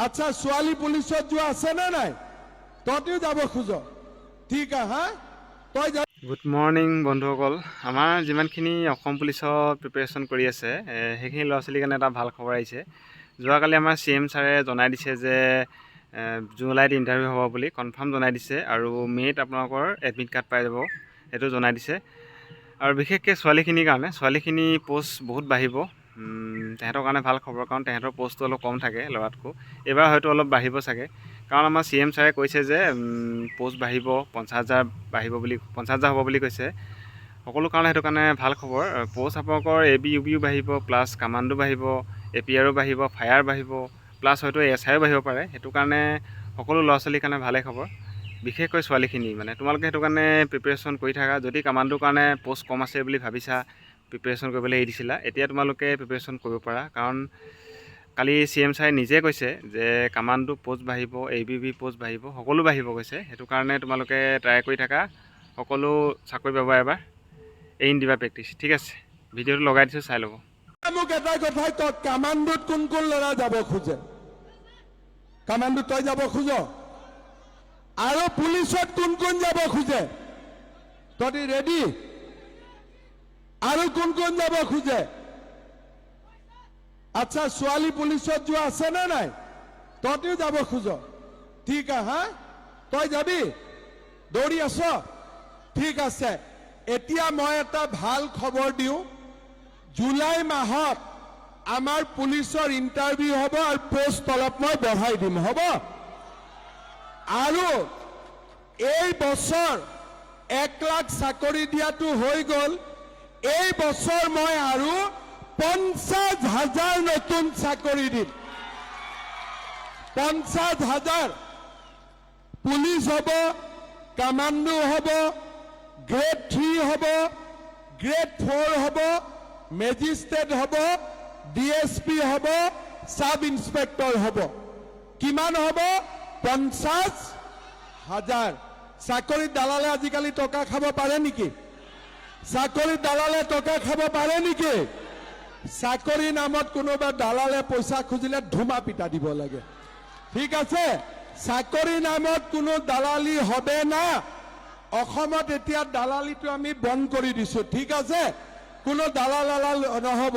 আচ্ছা ছোৱালী পুলিচত যোৱা আছে নে নাই তইও যাব খোজ ঠিক হা তই গুড মৰ্নিং বন্ধুসকল আমাৰ যিমানখিনি অসম পুলিচত প্ৰিপাৰেশ্যন কৰি আছে সেইখিনি ল'ৰা ছোৱালীৰ কাৰণে এটা ভাল খবৰ আহিছে যোৱাকালি আমাৰ CM ছাৰে জনাই দিছে যে জুলাইত ইণ্টাৰভিউ হ'ব বুলি কনফাৰ্ম জনাই দিছে আৰু মে'ত আপোনালোকৰ এডমিট কাৰ্ড পাই যাব সেইটো জনাই দিছে আৰু বিশেষকৈ ছোৱালীখিনিৰ কাৰণে ছোৱালীখিনি পোষ্ট বহুত বাঢ়িব তেহেঁতৰ কাৰণে ভাল খবৰ কাৰণ তেহেঁতৰ পোষ্টটো অলপ কম থাকে ল'ৰাতকৈ এইবাৰ হয়তো অলপ বাঢ়িব চাগে কাৰণ আমাৰ CM ছাৰে কৈছে যে পোষ্ট বাঢ়িব 50,000 বাঢ়িব বুলি 50,000 হ'ব বুলি কৈছে সকলো কাৰণে সেইটো কাৰণে ভাল খবৰ পোষ্ট আপোনালোকৰ AB UBও বাঢ়িব প্লাছ কামাণ্ডো বাঢ়িব APRও বাঢ়িব ফায়াৰ বাঢ়িব প্লাছ হয়তো SIও বাঢ়িব পাৰে সেইটো কাৰণে সকলো ল'ৰা ছোৱালীৰ কাৰণে ভালে খবৰ বিশেষকৈ ছোৱালীখিনি মানে তোমালোকে সেইটো কাৰণে প্ৰিপাৰেশ্যন কৰি থাকা যদি কামাণ্ডোৰ কাৰণে পোষ্ট কম আছে বুলি ভাবিছা প্ৰিপাৰেশ্যন কৰিবলৈ এৰি দিছিলা এতিয়া তোমালোকে প্ৰিপাৰেশ্যন কৰিব পাৰা কাৰণ কালি CM ছাৰে নিজে কৈছে যে কামাণ্ডো পোষ্ট বাঢ়িব ABB পোষ্ট বাঢ়িব সকলো বাঢ়িব কৈছে সেইটো কাৰণে তোমালোকে ট্ৰাই কৰি থাকা সকলো চাকৰি পাবা এবাৰ এৰি দিবা প্ৰেক্টিছ ঠিক আছে ভিডিঅ'টো লগাই দিছোঁ চাই ল'ব মোক এটা কথাই তই কামাণ্ডোত কোন কোন ল'ৰা যাব খোজে কামাণ্ডোত তই যাব খোজ আৰু পুলিচত কোন কোন যাব খোজে তই ৰেডি আৰু কোন কোন যাব খোজে আচ্ছা ছোৱালী পুলিচত যোৱা আছে নে নাই তইও যাব খোজ ঠিক হা তই যাবি দৌৰি আছ ঠিক আছে এতিয়া মই এটা ভাল খবৰ দিওঁ জুলাই মাহত আমাৰ পুলিচৰ ইণ্টাৰভিউ হ'ব আৰু পোষ্ট অলপ মই বঢ়াই দিম হ'ব আৰু এই বছৰ 1 লাখ চাকৰি দিয়াটো হৈ গ'ল এই বছৰ মই আৰু 50,000 নতুন চাকৰি দিম 50,000 পুলিচ হ'ব কামাণ্ডো হ'ব গ্ৰেড 3 হ'ব গ্ৰেড 4 হ'ব মেজিষ্ট্ৰেট হ'ব DSP হ'ব সাব ইন্সপেক্টৰ হ'ব কিমান হ'ব 50,000 চাকৰি দালালে আজিকালি টকা খাব পাৰে নেকি চাকৰি দালালে টকা খাব পাৰে নেকি চাকৰি নামত কোনোবা দালালে পইচা খুজিলে ধুমা পিটা দিব লাগে ঠিক আছে চাকৰি নামত কোনো দালালি হবে না অসমত এতিয়া দালালিটো আমি বন্ধ কৰি দিছো ঠিক আছে কোনো দালাল নহব